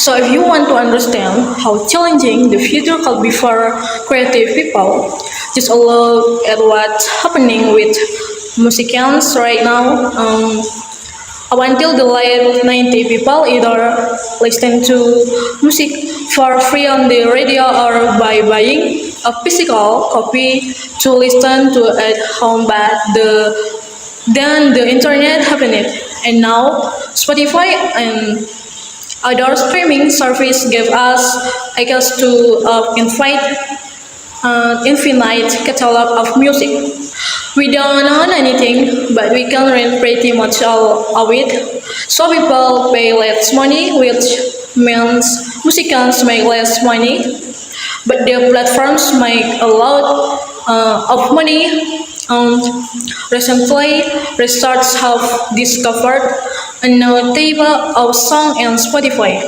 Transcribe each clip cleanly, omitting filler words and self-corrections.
So if you want to understand how challenging the future could be for creative people, just a look at what's happening with musicians right now. Up until the late 90s, people either listen to music for free on the radio or by buying a physical copy to listen to at home, but then the internet happened, and now Spotify and other streaming service gave us access to infinite catalog of music. We don't own anything, but we can rent pretty much all of it. So people pay less money, which means musicians make less money. But the platforms make a lot of money. Recently, researchers have discovered a new type of song on Spotify,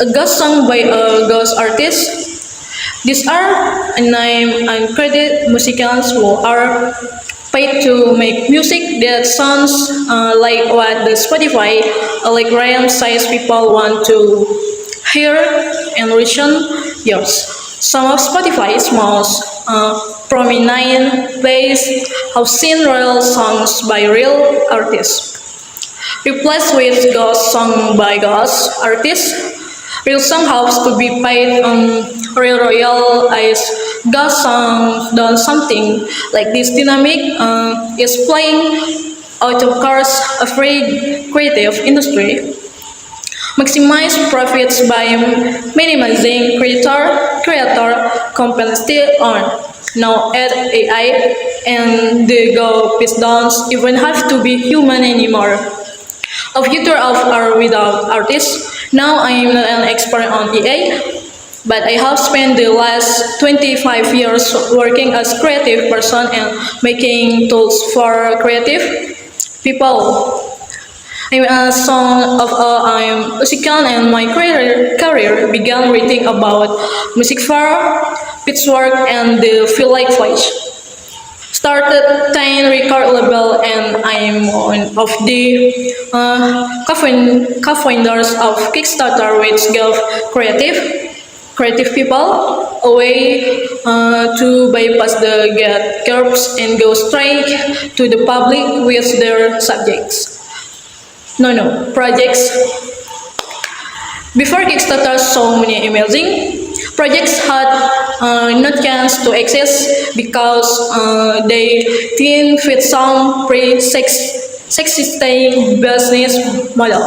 a ghost song by a ghost artist. These are unnamed and credited musicians who are paid to make music that sounds like what the Spotify algorithm says people want to hear and recent years. Some of Spotify's most prominent plays have seen real songs by real artists replaced with ghost song by ghost artists. Real song has to be paid on real royal as ghost song done something like this dynamic is playing out of course a very creative industry. Maximize profits by minimizing creator compensation on. Now add AI and the go pitch downs even have to be human anymore. A future of art without artists. Now I am not an expert on AI, but I have spent the last 25 years working as creative person and making tools for creative people. I'm a son of I'm musical and my career began writing about music for Pitchfork and the Feel Like Voice. Started 10 record label and I'm one of the co-founders of Kickstarter, which gave creative people a way to bypass the gate curbs and go straight to the public with their subjects. Projects. Before Kickstarter, so many amazing projects had no chance to exist because they didn't fit some pre-existing business model.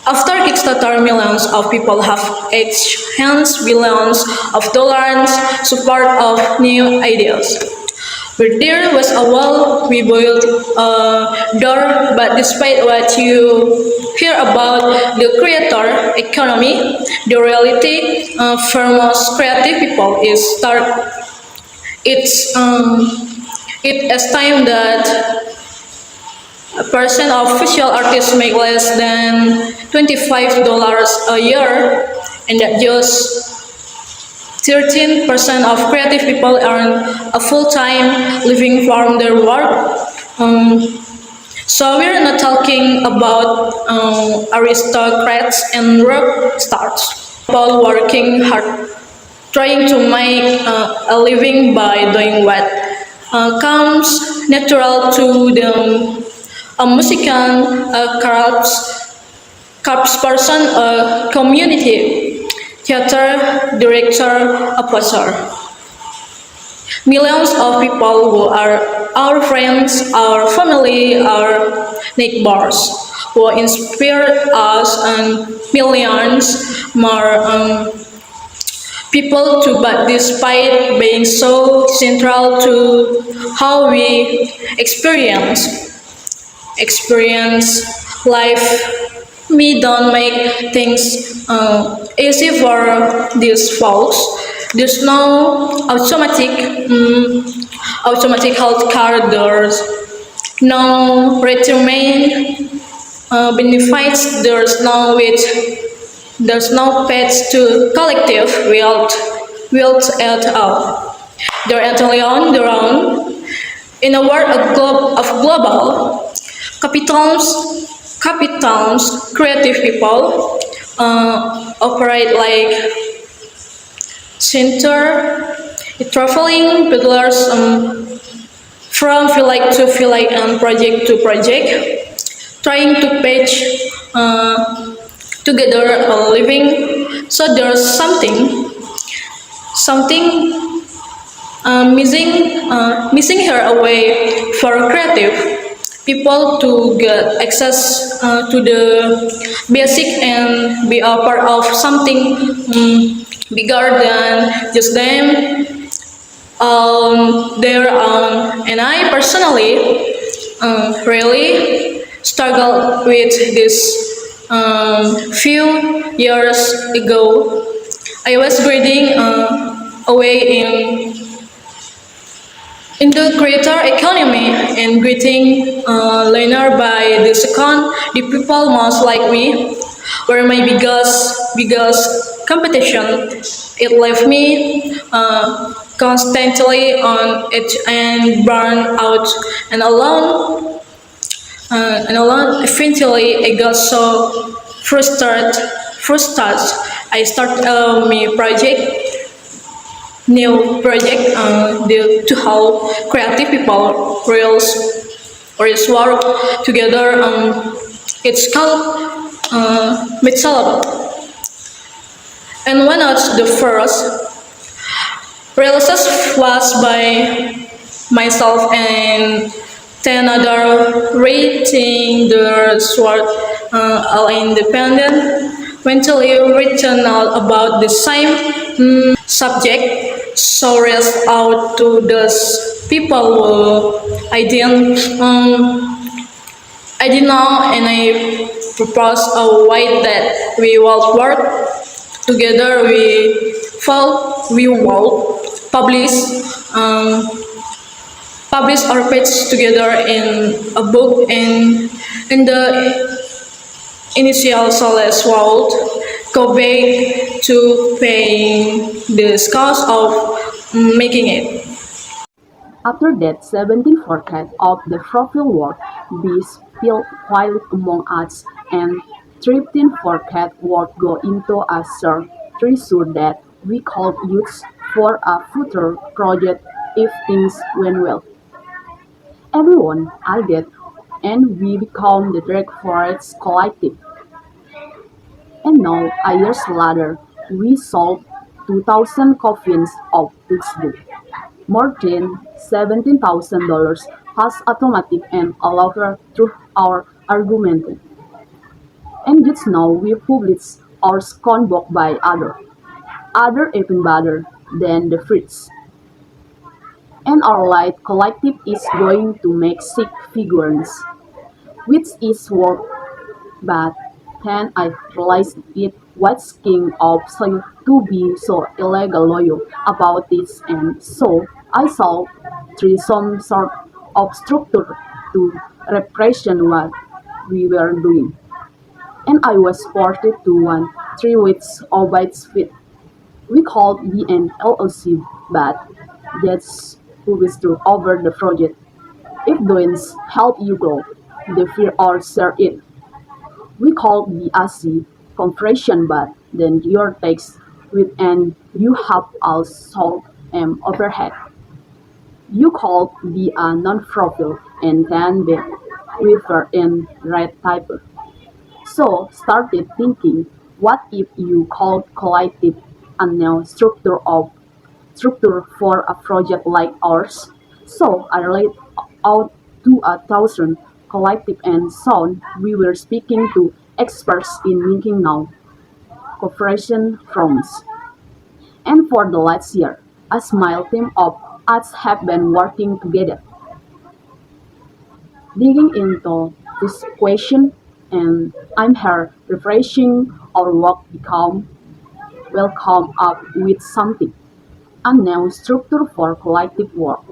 After Kickstarter, millions of people have exchanged billions of dollars support of new ideas. But there was a wall, we built a door, but despite what you hear about the creator economy, the reality for most creative people is it is time that a person of visual artist make less than $25 a year, and that just 13% of creative people earn a full-time living from their work. So we're not talking about aristocrats and rock stars. People working hard, trying to make a living by doing what comes natural to them. A musician, a craftsperson, a community theater director, a poster. Millions of people who are our friends, our family, our neighbors, who inspire us, and millions more people too, but despite being so central to how we experience life, we don't make things easy for these folks. There's no automatic health card. There's no retirement benefits. There's no path to collective wealth at all. They're entirely on their own. In a world of global capitalism, creative people operate like center, traveling peddlers from Philike to Philike and project to project, trying to patch together a living. So there's something missing here a way for creative people to get access to the basic and be a part of something bigger than just them their own. And I personally really struggled with this few years ago. I was grading away in the creator economy and greeting learner by the second, the people most like me were my biggest competition. It left me constantly on edge and burned out and alone. Eventually, I got so frustrated. I started my new project to help creative people reels work together. It's called Mitsalab. And one of the first releases was by myself and 10 other rating the sword all independent eventually written all about the same subject so reached out to those people who I didn't know and I proposed a way that we will work together we will publish um, publish our page together in a book and in the initial solace world go back to paying the cost of making it. After that 17 forecast of the profile work be spilled quietly among us and 13 forecast work go into a treasure that we could use for a future project if things went well. Everyone argued and we become the Drake Forest Collective. And now, a year later, we sold 2,000 copies of this book. More than $17,000 has automatic and allowed through our argument. And just now we publish our second book by other even better than the first. And our light collective is going to make six figures, which is worth but then I realized it was king of slave to be so illegal loyal about this and so I saw through some sort of structure to repression what we were doing. And I was forced to one 3 weeks of its fit. We called the LLC but that's who is to over the project. If doings help you grow, the fear or share it. We call the AC compression but then your text with and you have also overhead. You call the non-profile and then the refer in red type. So started thinking what if you call collective a new structure for a project like ours? So I laid out to 1,000 collective and sound we were speaking to experts in making now cooperation firms. And for the last year, a small team of us have been working together, digging into this question and I'm here refreshing our work become will come up with something. A new structure for collective work.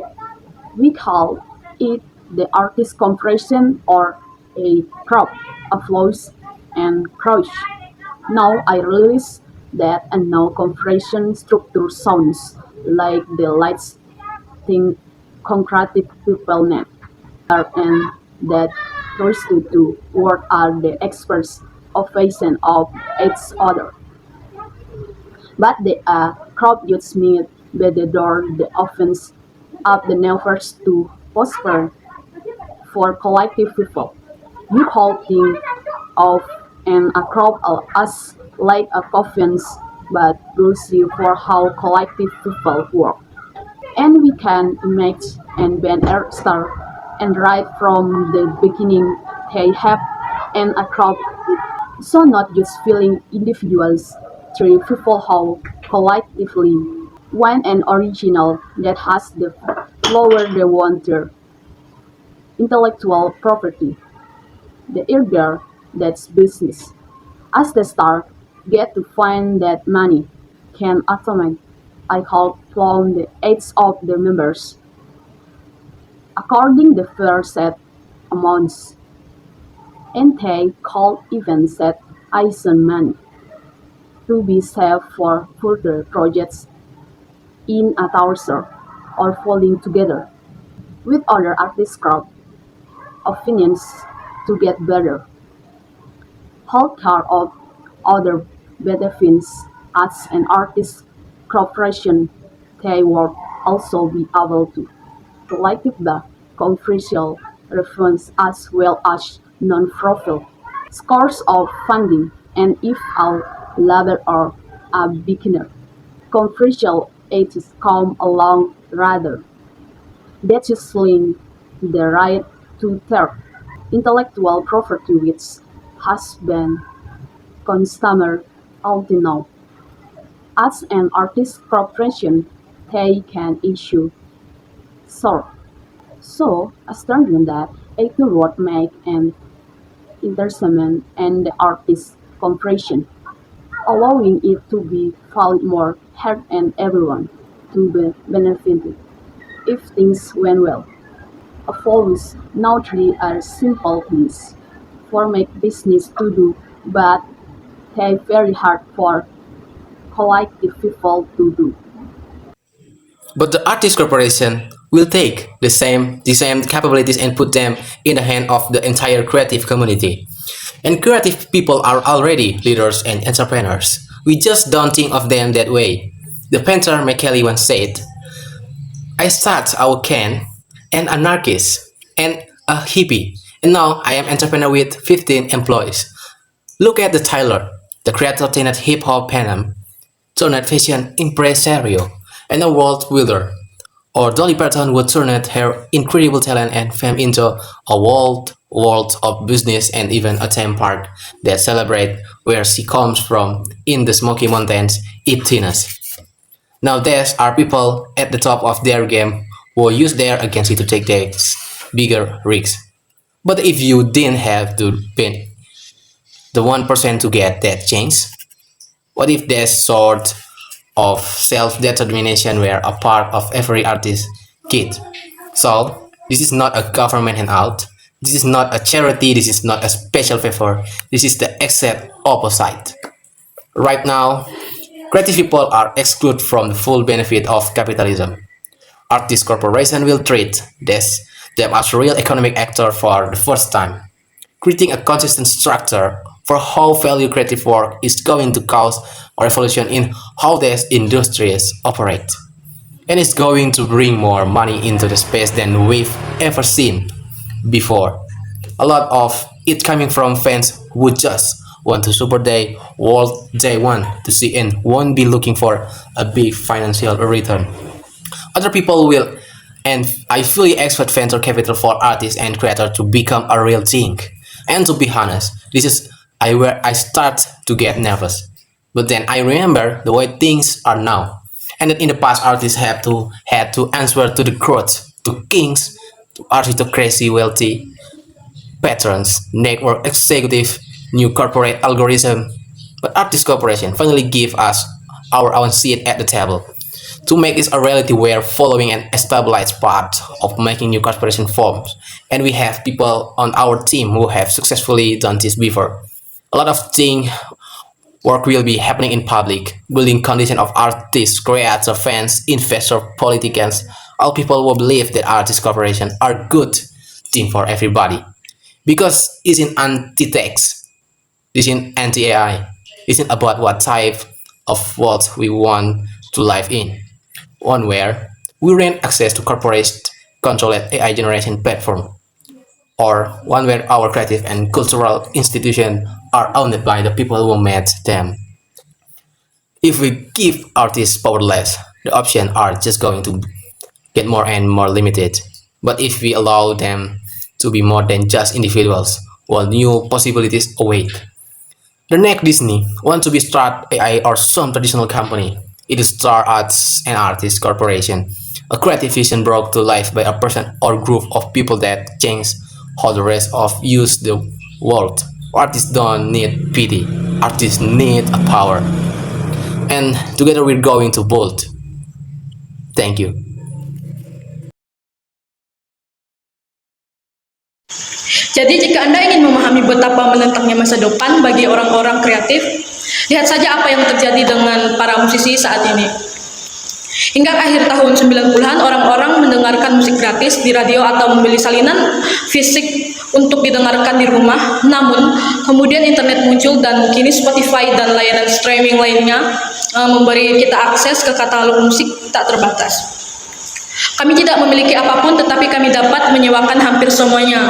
We call it the artist compression or a crop, applause, and crouch. Now I realize that a no compression structure sounds like the lights thing concretive people net and that choice to do what are the experts ovation of each other. But the crowd youths meet by the door that opens up the neighbors to prosper for collective people. You call think of a crowd as like a coffins, but we'll see for how collective people work. And we can imagine and Ben start and right from the beginning they have and a crowd, so not just feeling individuals through people how collectively when an original that has the flower they want their intellectual property, the eager that's business. As the star get to find that money can automate I call from the age of the members according the first set amounts and they call even set ISON money to be saved for further projects in a thousand or falling together with other artist crowd opinions to get better. Hold care of other benefits as an artist corporation they will also be able to collective the commercial refunds as well as non-profit source of funding and if our level or a beginner commercial aids come along rather that is linked the right to their intellectual property which has been consumer until now. As an artist corporation, they can issue SOR. So, assuring that a would make an investment and the artist corporation, allowing it to be valued more hard and everyone to be benefited if things went well. Follows now three are simple things for make business to do, but they very hard for collective people to do. But the artist corporation will take the same capabilities and put them in the hand of the entire creative community. And creative people are already leaders and entrepreneurs. We just don't think of them that way. The painter Machiavelli once said, I start out can an anarchist and a hippie, and now I am entrepreneur with 15 employees. Look at the Tyler, the creator turned hip hop phenom, turned fashion impresario, and a world builder. Or Dolly Parton would turn her incredible talent and fame into a world of business and even a theme park that celebrate where she comes from in the Smoky Mountains, Iptinas. Now there are people at the top of their game who use their agency to take these bigger risks. But if you didn't have to be the 1% to get that chance, what if that sort of self-determination were a part of every artist kid? So, this is not a government handout, this is not a charity, this is not a special favor, this is the exact opposite. Right now, creative people are excluded from the full benefit of capitalism. Artist corporation will treat them as real economic actor for the first time, creating a consistent structure for how value creative work is going to cause a revolution in how these industries operate. And it's going to bring more money into the space than we've ever seen before. A lot of it coming from fans who just want to support their world they want to see and won't be looking for a big financial return. Other people will, and I fully expect venture capital for artists and creators to become a real thing. And to be honest, this is where I start to get nervous. But then I remember the way things are now, and that in the past artists had to answer to the crowd, to kings, to aristocracy, wealthy patrons, network executive, new corporate algorithm. But artist corporation finally give us our own seat at the table. To make this a reality, we're following an established path of making new corporation forms, and we have people on our team who have successfully done this before. A lot of thing work will be happening in public, building condition of artists, creators, fans, investors, politicians, all people who believe that artist corporation are good thing for everybody. Because it's in anti-tax. This isn't anti-AI. This isn't about what type of world we want to live in. One where we grant access to corporate controlled AI generation platform, or one where our creative and cultural institutions are owned by the people who made them. If we give artists powerless, the options are just going to get more and more limited. But if we allow them to be more than just individuals, well, new possibilities await. The next Disney wants to be start AI or some traditional company. It is Star Arts and Artists Corporation, a creative vision brought to life by a person or group of people that change how the rest of use the world. Artists don't need pity. Artists need a power. And together we're going to bold. Thank you. Jadi jika Anda ingin memahami betapa menentangnya masa depan bagi orang-orang kreatif, lihat saja apa yang terjadi dengan para musisi saat ini. Hingga akhir tahun 90-an, orang-orang mendengarkan musik gratis di radio atau membeli salinan fisik untuk didengarkan di rumah. Namun, kemudian internet muncul dan kini Spotify dan layanan streaming lainnya memberi kita akses ke katalog musik tak terbatas. Kami tidak memiliki apapun, tetapi kami dapat menyewakan hampir semuanya.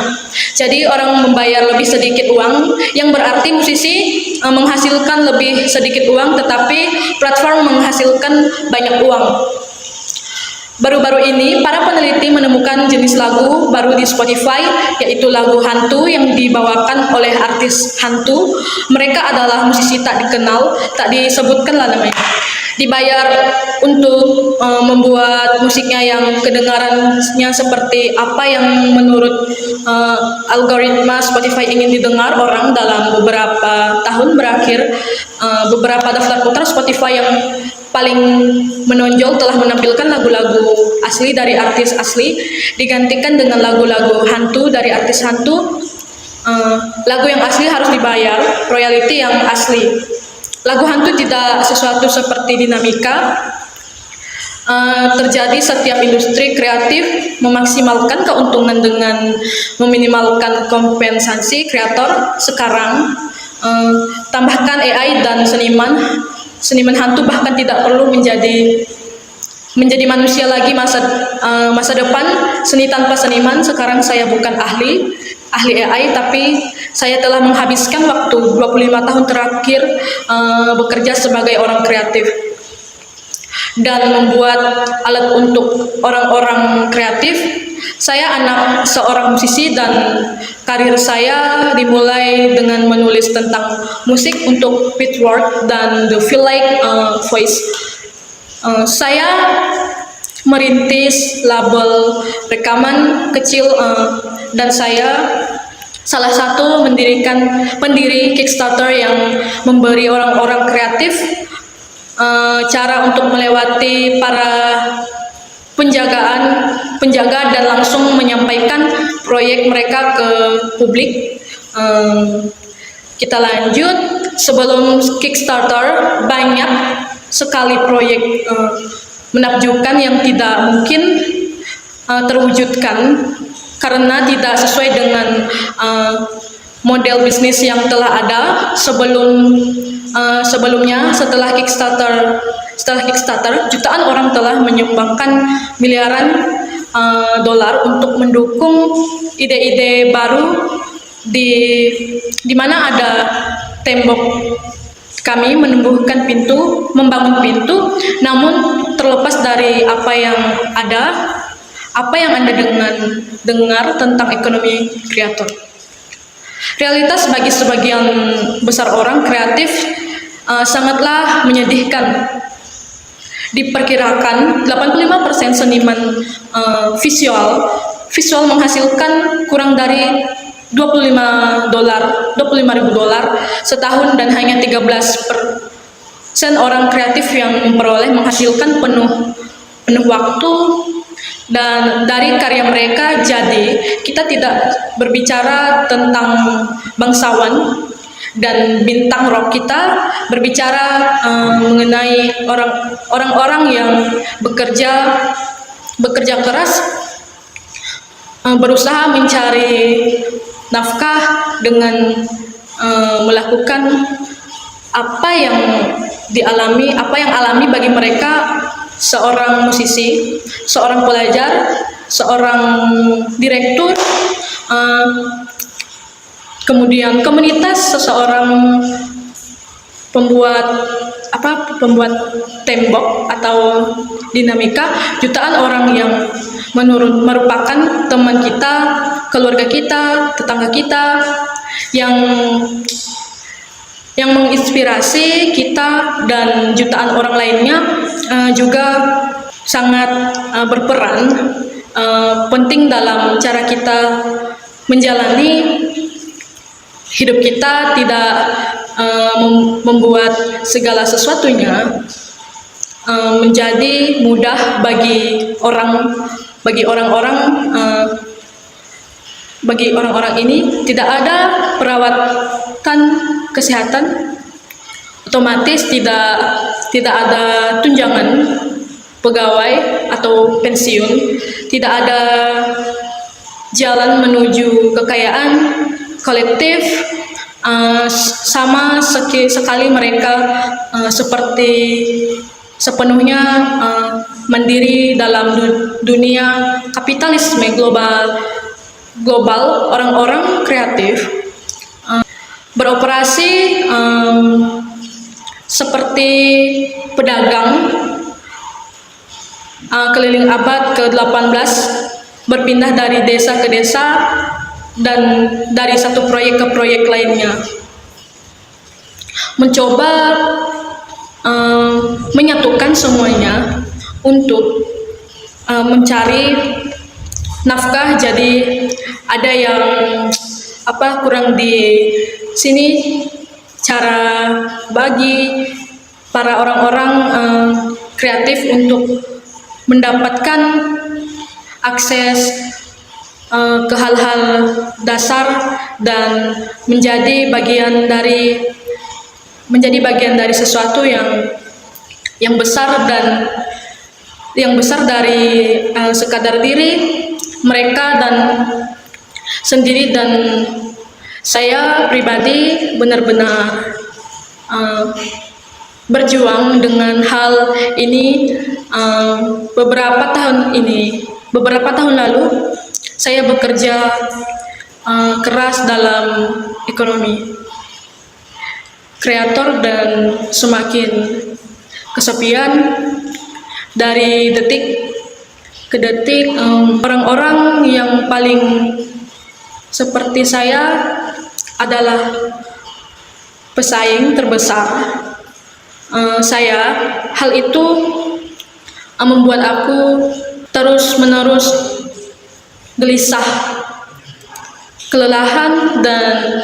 Jadi orang membayar lebih sedikit uang, yang berarti musisi menghasilkan lebih sedikit uang, tetapi platform menghasilkan banyak uang. Baru-baru ini, para peneliti menemukan jenis lagu baru di Spotify, yaitu lagu hantu yang dibawakan oleh artis hantu. Mereka adalah musisi tak dikenal, tak disebutkanlah namanya. Dibayar untuk membuat musiknya yang kedengarannya seperti apa yang menurut algoritma Spotify ingin didengar orang dalam beberapa tahun berakhir. Beberapa daftar putar Spotify yang paling menonjol telah menampilkan lagu-lagu asli dari artis asli digantikan dengan lagu-lagu hantu dari artis hantu. Lagu yang asli harus dibayar royalti yang asli. Lagu hantu tidak sesuatu seperti dinamika. Terjadi setiap industri kreatif memaksimalkan keuntungan dengan meminimalkan kompensasi kreator. Sekarang tambahkan AI dan seniman hantu bahkan tidak perlu menjadi manusia lagi masa depan seni tanpa seniman. Sekarang saya bukan ahli AI, tapi saya telah menghabiskan waktu 25 tahun terakhir bekerja sebagai orang kreatif dan membuat alat untuk orang-orang kreatif. Saya anak seorang musisi dan karir saya dimulai dengan menulis tentang musik untuk Beatword dan The Feel Like Voice. Saya merintis label rekaman kecil dan saya salah satu pendiri Kickstarter yang memberi orang-orang kreatif cara untuk melewati para penjaga dan langsung menyampaikan proyek mereka ke publik. Kita lanjut. Sebelum Kickstarter, banyak sekali proyek menakjubkan yang tidak mungkin terwujudkan karena tidak sesuai dengan model bisnis yang telah ada sebelumnya. Setelah Kickstarter, jutaan orang telah menyumbangkan miliaran dolar untuk mendukung ide-ide baru di mana ada tembok. Kami membangun pintu, namun terlepas dari apa yang Anda dengar tentang ekonomi kreator. Realitas bagi sebagian besar orang kreatif sangatlah menyedihkan. Diperkirakan 85% seniman visual menghasilkan kurang dari $25.000 setahun, dan hanya 13% orang kreatif yang menghasilkan penuh waktu dan dari karya mereka. Jadi kita tidak berbicara tentang bangsawan dan bintang rock, kita berbicara mengenai orang-orang yang bekerja keras, berusaha mencari nafkah dengan melakukan apa yang alami bagi mereka seorang musisi, seorang pelajar, seorang direktur, kemudian komunitas, seseorang pembuat tembok atau dinamika, jutaan orang yang merupakan teman kita, keluarga kita, tetangga kita, yang menginspirasi kita, dan jutaan orang lainnya juga sangat berperan penting dalam cara kita menjalani hidup kita, tidak membuat segala sesuatunya menjadi mudah bagi orang-orang ini. Tidak ada perawatan kesehatan, otomatis tidak ada tunjangan pegawai atau pensiun, tidak ada jalan menuju kekayaan kolektif, sama sekali mereka seperti sepenuhnya mandiri dalam dunia kapitalisme global. Orang-orang kreatif beroperasi seperti pedagang keliling abad ke-18, berpindah dari desa ke desa dan dari satu proyek ke proyek lainnya, mencoba menyatukan semuanya untuk mencari nafkah. Jadi ada yang kurang di sini cara bagi para orang-orang kreatif untuk mendapatkan akses ke hal-hal dasar dan menjadi bagian dari sesuatu yang besar dari sekadar diri mereka dan sendiri. Dan saya pribadi benar-benar berjuang dengan hal ini. Beberapa tahun lalu saya bekerja keras dalam ekonomi kreator dan semakin kesepian. Dari detik ke detik, orang-orang yang paling seperti saya adalah pesaing terbesar saya. Hal itu membuat aku terus-menerus gelisah, kelelahan, dan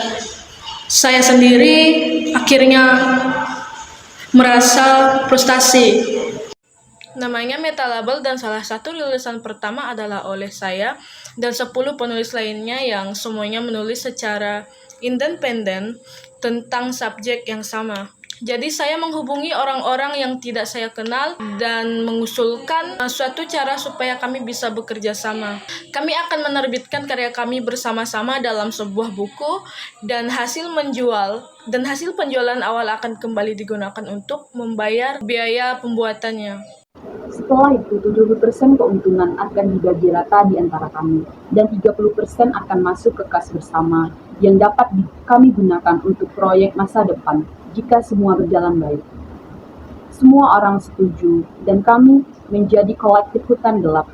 saya sendiri akhirnya merasa frustasi. Namanya Meta Label dan salah satu rilisan pertama adalah oleh saya dan 10 penulis lainnya yang semuanya menulis secara independen tentang subjek yang sama. Jadi saya menghubungi orang-orang yang tidak saya kenal dan mengusulkan suatu cara supaya kami bisa bekerja sama. Kami akan menerbitkan karya kami bersama-sama dalam sebuah buku, dan hasil penjualan awal akan kembali digunakan untuk membayar biaya pembuatannya. Setelah itu, 70% keuntungan akan dibagi rata di antara kami, dan 30% akan masuk ke kas bersama yang dapat kami gunakan untuk proyek masa depan jika semua berjalan baik. Semua orang setuju, dan kami menjadi kolektif hutan gelap.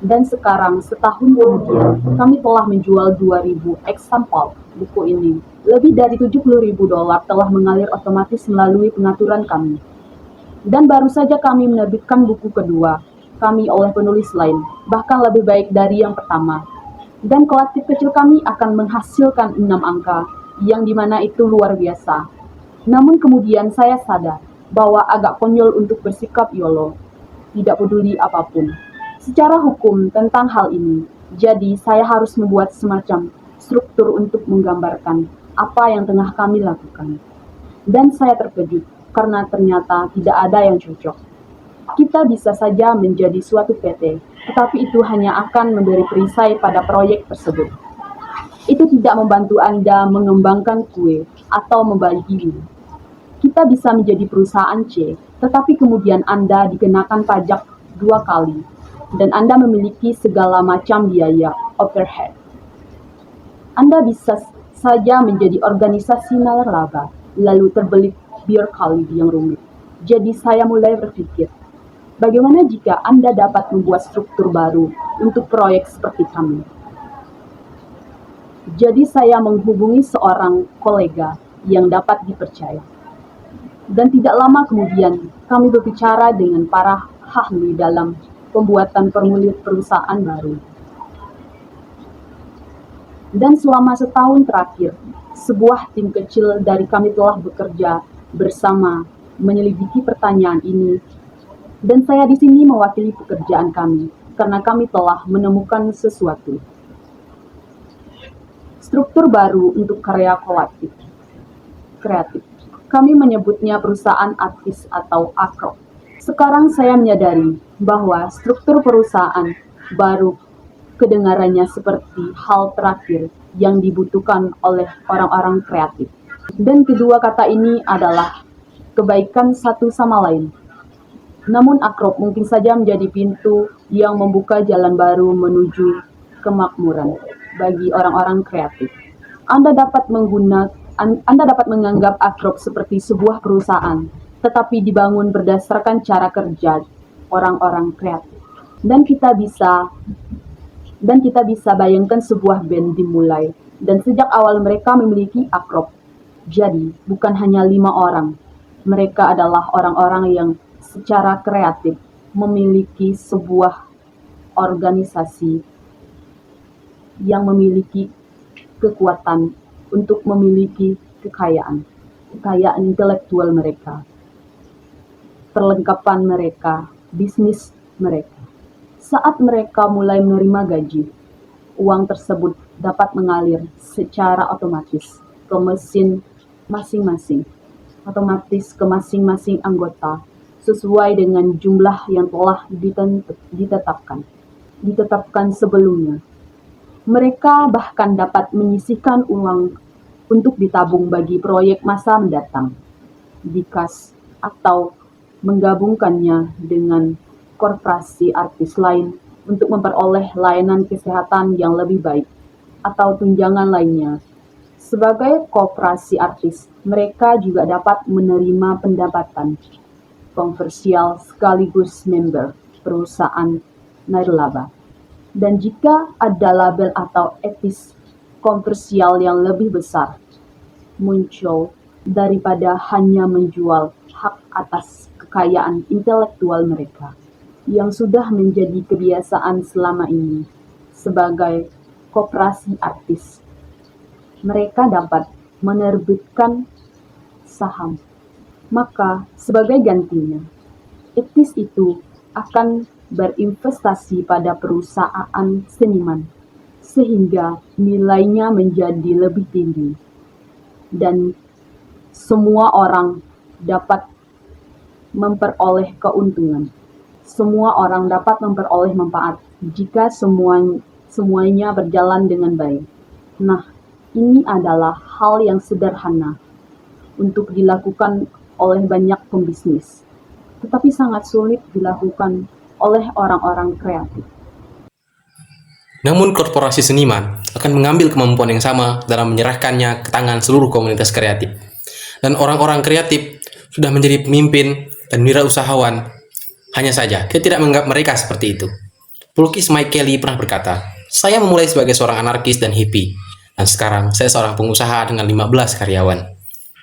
Dan sekarang, setahun kemudian, kami telah menjual 2.000 eksampel buku ini. Lebih dari $70.000 telah mengalir otomatis melalui pengaturan kami. Dan baru saja kami menerbitkan buku kedua kami oleh penulis lain, bahkan lebih baik dari yang pertama. Dan kolektif kecil kami akan menghasilkan 6 angka, yang dimana itu luar biasa. Namun kemudian saya sadar bahwa agak konyol untuk bersikap YOLO, tidak peduli apapun secara hukum tentang hal ini. Jadi saya harus membuat semacam struktur untuk menggambarkan apa yang tengah kami lakukan. Dan saya terkejut karena ternyata tidak ada yang cocok. Kita bisa saja menjadi suatu PT, tetapi itu hanya akan memberi perisai pada proyek tersebut. itu tidak membantu Anda mengembangkan kue atau membaginya. Kita bisa menjadi perusahaan C, tetapi kemudian Anda dikenakan pajak 2 kali, dan Anda memiliki segala macam biaya overhead. Anda bisa saja menjadi organisasi nirlaba, lalu terbelit birokrasi yang rumit. Jadi saya mulai berpikir, bagaimana jika Anda dapat membuat struktur baru untuk proyek seperti kami? Jadi saya menghubungi seorang kolega yang dapat dipercaya. Dan tidak lama kemudian, kami berbicara dengan para ahli dalam pembuatan formulir perusahaan baru. Dan selama setahun terakhir, sebuah tim kecil dari kami telah bekerja bersama menyelidiki pertanyaan ini. Dan saya di sini mewakili pekerjaan kami, karena kami telah menemukan sesuatu. Struktur baru untuk karya kreatif. Kami menyebutnya perusahaan artis atau AKRO. Sekarang saya menyadari bahwa struktur perusahaan baru kedengarannya seperti hal terakhir yang dibutuhkan oleh orang-orang kreatif. Dan kedua kata ini adalah kebaikan satu sama lain. Namun AKRO mungkin saja menjadi pintu yang membuka jalan baru menuju kemakmuran bagi orang-orang kreatif. Anda dapat menganggap AKRO seperti sebuah perusahaan, tetapi dibangun berdasarkan cara kerja orang-orang kreatif. Dan kita bisa bayangkan sebuah band dimulai, dan sejak awal mereka memiliki AKRO. Jadi, bukan hanya 5 orang. Mereka adalah orang-orang yang secara kreatif memiliki sebuah organisasi yang memiliki kekuatan untuk memiliki kekayaan intelektual mereka, perlengkapan mereka, bisnis mereka. Saat mereka mulai menerima gaji, uang tersebut dapat mengalir secara otomatis ke mesin masing-masing, ke masing-masing anggota sesuai dengan jumlah yang telah ditetapkan sebelumnya. Mereka bahkan dapat menyisihkan uang untuk ditabung bagi proyek masa mendatang di kas atau menggabungkannya dengan korporasi artis lain untuk memperoleh layanan kesehatan yang lebih baik atau tunjangan lainnya. Sebagai koperasi artis, mereka juga dapat menerima pendapatan komersial sekaligus member perusahaan nirlaba. Dan jika ada label atau etis komersial yang lebih besar muncul daripada hanya menjual hak atas kekayaan intelektual mereka yang sudah menjadi kebiasaan selama ini sebagai koperasi artis. Mereka dapat menerbitkan saham. Maka sebagai gantinya, etis itu akan berinvestasi pada perusahaan seniman sehingga nilainya menjadi lebih tinggi dan semua orang dapat memperoleh keuntungan. Semua orang dapat memperoleh manfaat jika semuanya berjalan dengan baik. Nah, ini adalah hal yang sederhana untuk dilakukan oleh banyak pembisnis, tetapi sangat sulit dilakukan oleh orang-orang kreatif. Namun korporasi seniman akan mengambil kemampuan yang sama dalam menyerahkannya ke tangan seluruh komunitas kreatif. Dan orang-orang kreatif sudah menjadi pemimpin dan wirausahawan. Hanya saja, kita tidak menganggap mereka seperti itu. Pelukis Mike Kelly pernah berkata, "Saya memulai sebagai seorang anarkis dan hippie, dan sekarang saya seorang pengusaha dengan 15 karyawan."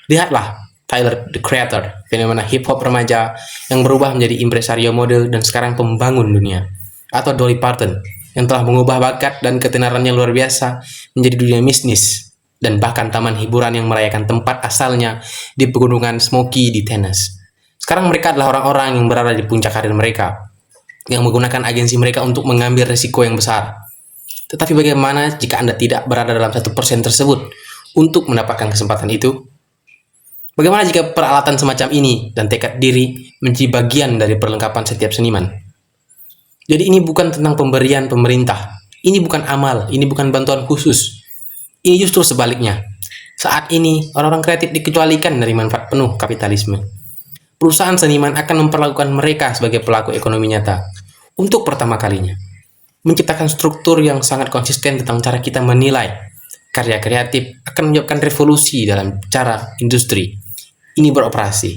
Lihatlah, Tyler, the Creator, fenomena hip-hop remaja yang berubah menjadi impresario model dan sekarang pembangun dunia. Atau Dolly Parton, yang telah mengubah bakat dan ketenarannya luar biasa menjadi dunia bisnis, dan bahkan taman hiburan yang merayakan tempat asalnya di pegunungan Smoky di Tennessee. Sekarang mereka adalah orang-orang yang berada di puncak karir mereka, yang menggunakan agensi mereka untuk mengambil risiko yang besar. Tetapi bagaimana jika Anda tidak berada dalam 1% tersebut untuk mendapatkan kesempatan itu? Bagaimana jika peralatan semacam ini dan tekad diri menjadi bagian dari perlengkapan setiap seniman? Jadi ini bukan tentang pemberian pemerintah, ini bukan amal, ini bukan bantuan khusus. Ini justru sebaliknya. Saat ini, orang-orang kreatif dikecualikan dari manfaat penuh kapitalisme. Perusahaan seniman akan memperlakukan mereka sebagai pelaku ekonomi nyata. Untuk pertama kalinya, menciptakan struktur yang sangat konsisten tentang cara kita menilai. Karya kreatif akan menyebabkan revolusi dalam cara industri ini beroperasi.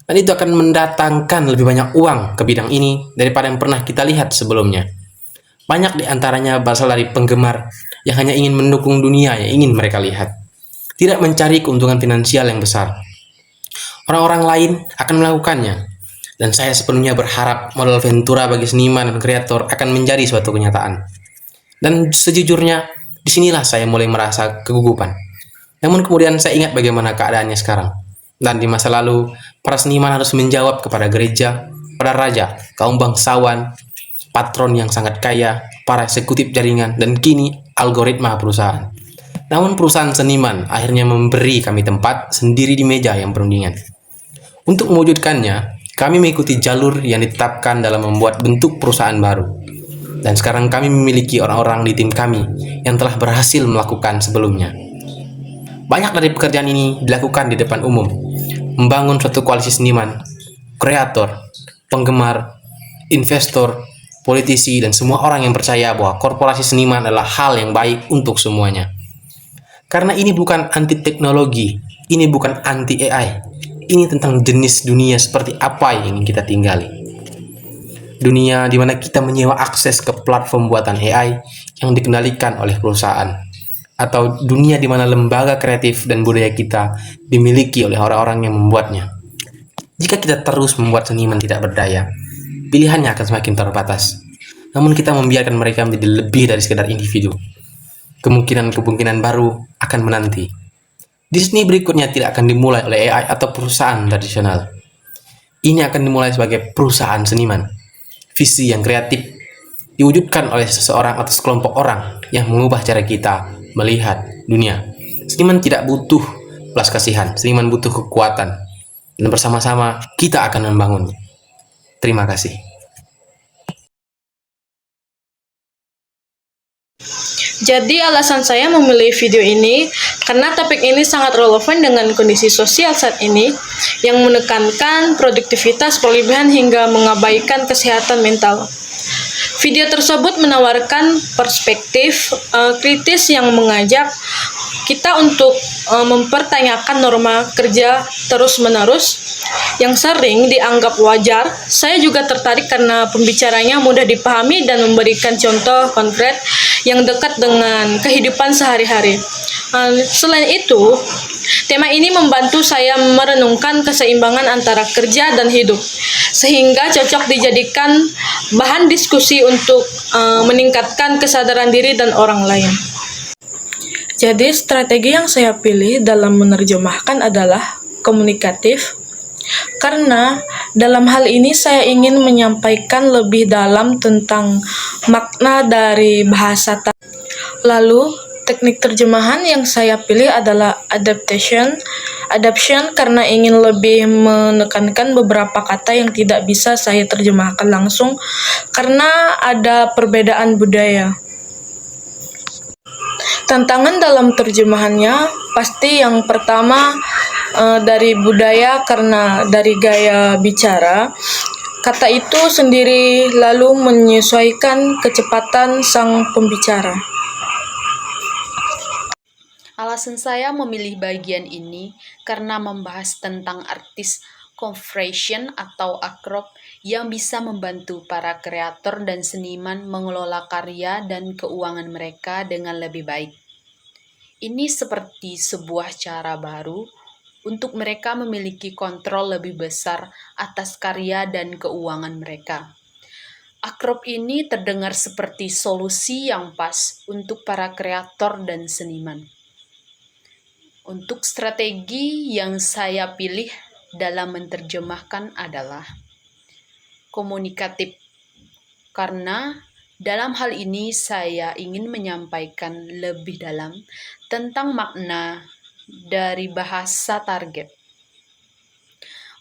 Dan itu akan mendatangkan lebih banyak uang ke bidang ini daripada yang pernah kita lihat sebelumnya. Banyak di antaranya berasal dari penggemar yang hanya ingin mendukung dunia yang ingin mereka lihat, tidak mencari keuntungan finansial yang besar. Orang-orang lain akan melakukannya, dan saya sepenuhnya berharap model Ventura bagi seniman dan kreator akan menjadi suatu kenyataan. Dan sejujurnya, disinilah saya mulai merasa kegugupan. Namun kemudian saya ingat bagaimana keadaannya sekarang. Dan di masa lalu, para seniman harus menjawab kepada gereja, pada raja, kaum bangsawan, patron yang sangat kaya, para eksekutif jaringan, dan kini algoritma perusahaan. Namun perusahaan seniman akhirnya memberi kami tempat sendiri di meja yang perundingan. Untuk mewujudkannya, kami mengikuti jalur yang ditetapkan dalam membuat bentuk perusahaan baru. Dan sekarang kami memiliki orang-orang di tim kami yang telah berhasil melakukan sebelumnya. Banyak dari pekerjaan ini dilakukan di depan umum, membangun suatu koalisi seniman, kreator, penggemar, investor, politisi, dan semua orang yang percaya bahwa korporasi seniman adalah hal yang baik untuk semuanya. Karena ini bukan anti teknologi, ini bukan anti AI, ini tentang jenis dunia seperti apa yang ingin kita tinggali. Dunia di mana kita menyewa akses ke platform buatan AI yang dikendalikan oleh perusahaan. Atau dunia di mana lembaga kreatif dan budaya kita dimiliki oleh orang-orang yang membuatnya. Jika kita terus membuat seniman tidak berdaya, pilihannya akan semakin terbatas. Namun kita membiarkan mereka menjadi lebih dari sekedar individu. Kemungkinan-kemungkinan baru akan menanti. Disney berikutnya tidak akan dimulai oleh AI atau perusahaan tradisional. Ini akan dimulai sebagai perusahaan seniman. Visi yang kreatif diwujudkan oleh seseorang atau sekelompok orang yang mengubah cara kita melihat dunia. Seniman tidak butuh belas kasihan, seniman butuh kekuatan. Dan bersama-sama kita akan membangunnya. Terima kasih. Jadi alasan saya memilih video ini karena topik ini sangat relevan dengan kondisi sosial saat ini yang menekankan produktivitas berlebihan hingga mengabaikan kesehatan mental. Video tersebut menawarkan perspektif kritis yang mengajak kita untuk mempertanyakan norma kerja terus-menerus yang sering dianggap wajar. Saya juga tertarik karena pembicaranya mudah dipahami dan memberikan contoh konkret yang dekat dengan kehidupan sehari-hari. Selain itu, tema ini membantu saya merenungkan keseimbangan antara kerja dan hidup, sehingga cocok dijadikan bahan diskusi untuk meningkatkan kesadaran diri dan orang lain. Jadi, strategi yang saya pilih dalam menerjemahkan adalah komunikatif, karena dalam hal ini saya ingin menyampaikan lebih dalam tentang makna dari bahasa. Lalu, teknik terjemahan yang saya pilih adalah adaptation karena ingin lebih menekankan beberapa kata yang tidak bisa saya terjemahkan langsung karena ada perbedaan budaya. Tantangan dalam terjemahannya pasti yang pertama dari budaya, karena dari gaya bicara kata itu sendiri lalu menyesuaikan kecepatan sang pembicara. Alasan saya memilih bagian ini karena membahas tentang artis confession atau akrab yang bisa membantu para kreator dan seniman mengelola karya dan keuangan mereka dengan lebih baik. Ini seperti sebuah cara baru untuk mereka memiliki kontrol lebih besar atas karya dan keuangan mereka. Akrab ini terdengar seperti solusi yang pas untuk para kreator dan seniman. Untuk strategi yang saya pilih dalam menerjemahkan adalah komunikatif, karena dalam hal ini saya ingin menyampaikan lebih dalam tentang makna dari bahasa target.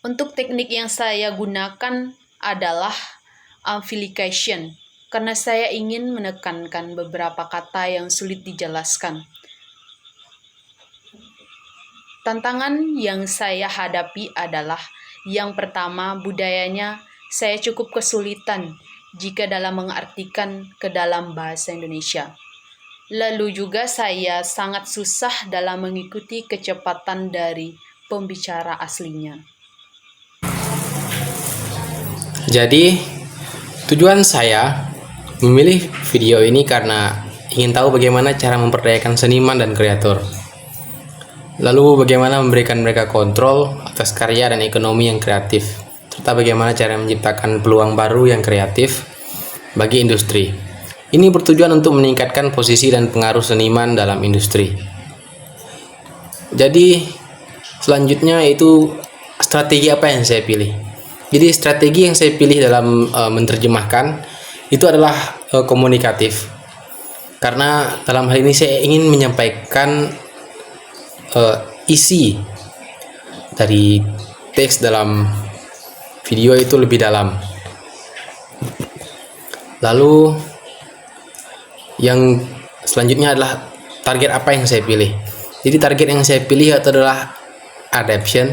Untuk teknik yang saya gunakan adalah amplification, karena saya ingin menekankan beberapa kata yang sulit dijelaskan. Tantangan yang saya hadapi adalah yang pertama, budayanya saya cukup kesulitan jika dalam mengartikan ke dalam bahasa Indonesia. Lalu juga saya sangat susah dalam mengikuti kecepatan dari pembicara aslinya. Jadi, tujuan saya memilih video ini karena ingin tahu bagaimana cara memperdayakan seniman dan kreator. Lalu bagaimana memberikan mereka kontrol atas karya dan ekonomi yang kreatif, serta bagaimana cara menciptakan peluang baru yang kreatif bagi industri. Ini bertujuan untuk meningkatkan posisi dan pengaruh seniman dalam industri. Jadi, selanjutnya itu strategi apa yang saya pilih. Jadi strategi yang saya pilih dalam menerjemahkan itu adalah komunikatif. Karena dalam hal ini saya ingin menyampaikan isi dari teks dalam video itu lebih dalam. Lalu yang selanjutnya adalah target apa yang saya pilih. Jadi target yang saya pilih itu adalah adaptation,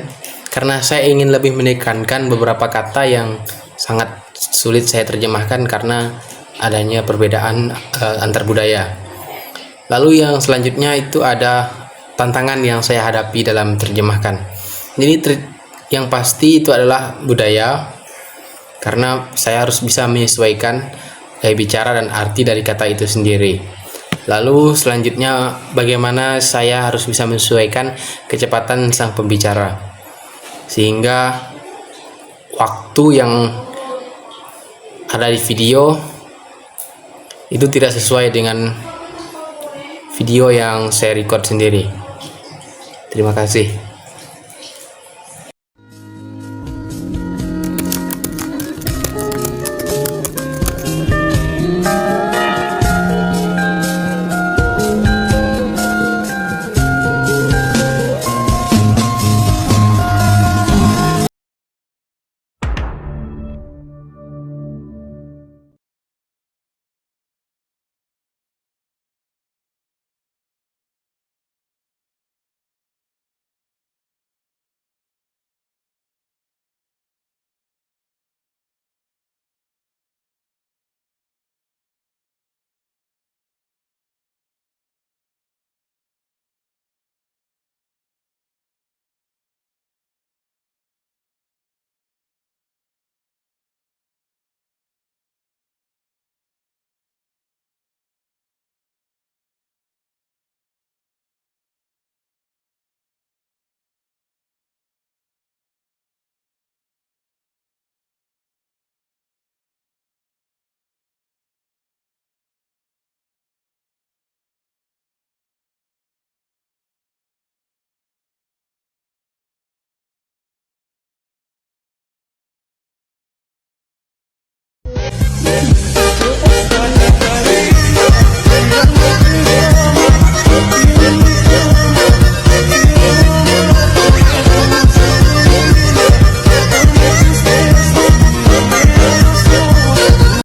karena saya ingin lebih menekankan beberapa kata yang sangat sulit saya terjemahkan karena adanya perbedaan antar budaya. Lalu yang selanjutnya itu ada tantangan yang saya hadapi dalam terjemahkan. Jadi yang pasti itu adalah budaya, karena saya harus bisa menyesuaikan gaya bicara dan arti dari kata itu sendiri. Lalu selanjutnya bagaimana saya harus bisa menyesuaikan kecepatan sang pembicara, sehingga waktu yang ada di video itu tidak sesuai dengan video yang saya record sendiri. Terima kasih.